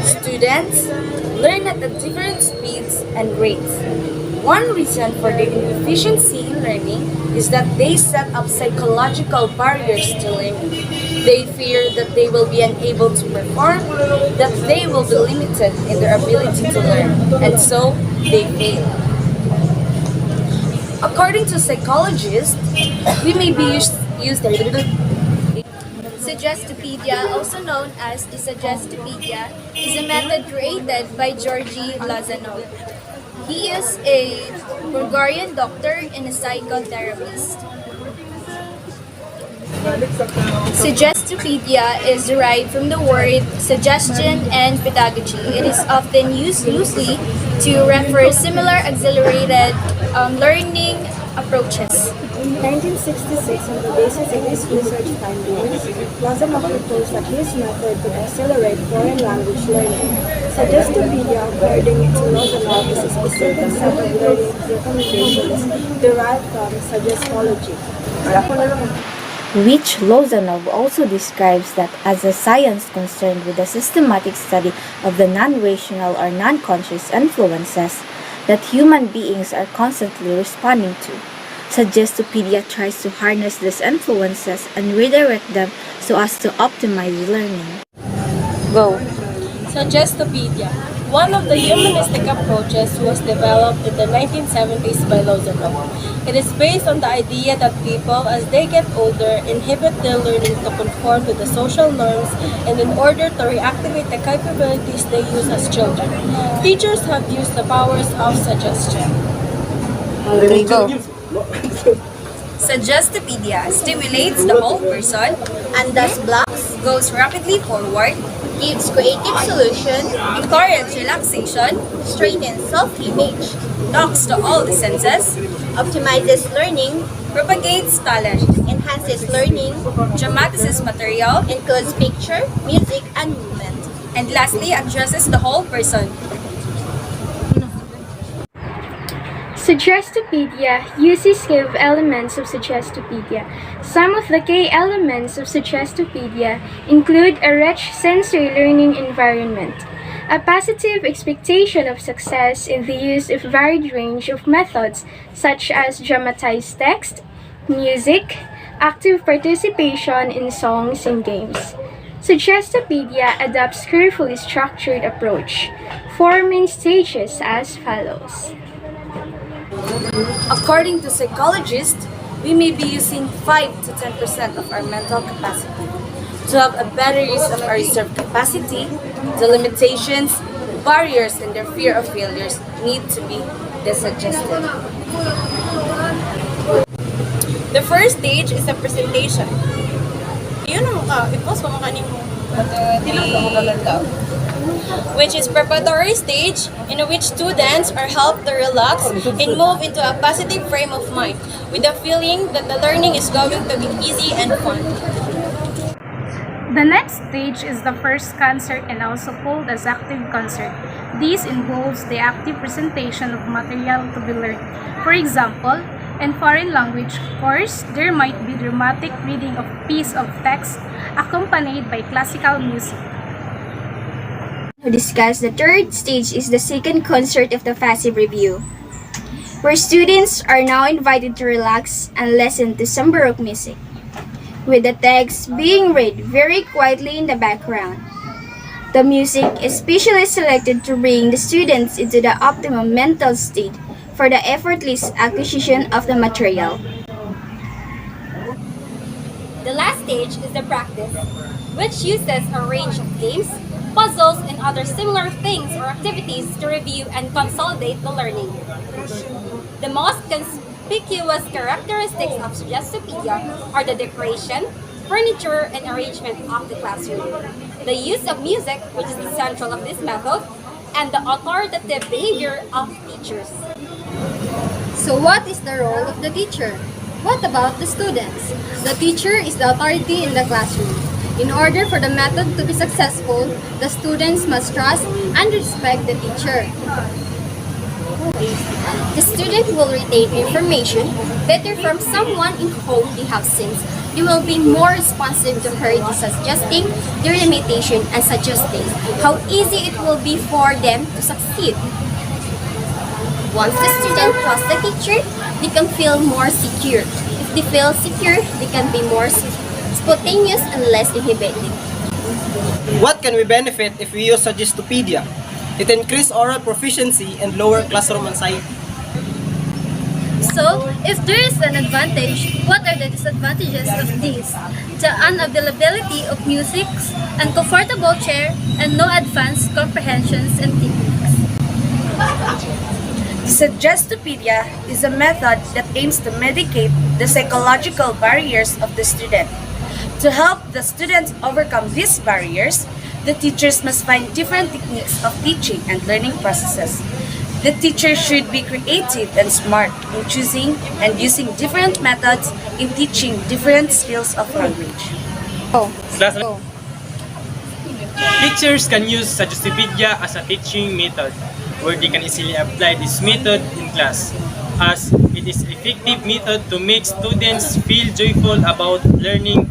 Students learn at a different speeds and rates. One reason for their inefficiency in learning is that they set up psychological barriers to learning. They fear that they will be unable to perform, that they will be limited in their ability to learn, and so they fail. According to psychologists, we may be used Suggestopedia, also known as the Suggestopedia, is a method created by Georgy Lozanov. He is a Bulgarian doctor and a psychotherapist. Suggestopedia is derived from the word suggestion and pedagogy. It is often used loosely to refer similar accelerated learning approaches. In 1966, on the basis of his research findings, Lozanov proposed that his method could accelerate foreign language learning. Suggestopedia, according to Lozanov, is a specific set of learning recommendations derived from suggestology, which Lozanov also describes that as a science concerned with the systematic study of the non-rational or non-conscious influences that human beings are constantly responding to. Suggestopedia tries to harness these influences and redirect them so as to optimize learning. Go. Suggestopedia. One of the humanistic approaches was developed in the 1970s by Lozanov. It is based on the idea that people, as they get older, inhibit their learning to conform to the social norms and in order to reactivate the capabilities they use as children. Teachers have used the powers of suggestion. Go. Suggestopedia stimulates the whole person and thus blocks, goes rapidly forward, gives creative solution, encourages relaxation, strengthens self-image, talks to all the senses, optimizes learning, propagates knowledge, enhances learning, dramatizes material, includes picture, music, and movement, and lastly addresses the whole person. Suggestopedia uses key elements of Suggestopedia. Some of the key elements of Suggestopedia include a rich sensory learning environment, a positive expectation of success in the use of varied range of methods such as dramatized text, music, active participation in songs and games. Suggestopedia adopts carefully structured approach, 4 main stages as follows. According to psychologists, we may be using 5 to 10% of our mental capacity. To have a better use of our reserve capacity, the limitations, barriers, and their fear of failures need to be disaggested. The first stage is a presentation. Yun ang i-post pa makanin mo. Which is preparatory stage in which students are helped to relax and move into a positive frame of mind with the feeling that the learning is going to be easy and fun. The next stage is the first concert and also called as active concert. This involves the active presentation of material to be learned. For example, in foreign language course, there might be dramatic reading of piece of text accompanied by classical music. To discuss the third stage is the second concert of the passive review, where students are now invited to relax and listen to some Baroque music, with the text being read very quietly in the background. The music is specially selected to bring the students into the optimum mental state for the effortless acquisition of the material. The last stage is the practice, which uses a range of games, puzzles, and other similar things or activities to review and consolidate the learning. The most conspicuous characteristics of Suggestopedia are the decoration, furniture, and arrangement of the classroom, the use of music, which is the central of this method, and the authoritative behavior of teachers. So what is the role of the teacher? What about the students? The teacher is the authority in the classroom. In order for the method to be successful, the students must trust and respect the teacher. The student will retain information better from someone in whom they have since They will be more responsive to her suggesting their limitation and suggesting how easy it will be for them to succeed. Once the student trusts the teacher, they can feel more secure. If they feel secure, they can be more spontaneous and less inhibited. What can we benefit if we use Suggestopedia? It increases oral proficiency and lower classroom anxiety. So, if there is an advantage, what are the disadvantages of this? The unavailability of music, uncomfortable chair, and no advanced comprehensions and techniques. Suggestopedia is a method that aims to mitigate the psychological barriers of the student. To help the students overcome these barriers, the teachers must find different techniques of teaching and learning processes. The teacher should be creative and smart in choosing and using different methods in teaching different skills of language. Teachers can use Suggestopedia as a teaching method where they can easily apply this method in class, as it is an effective method to make students feel joyful about learning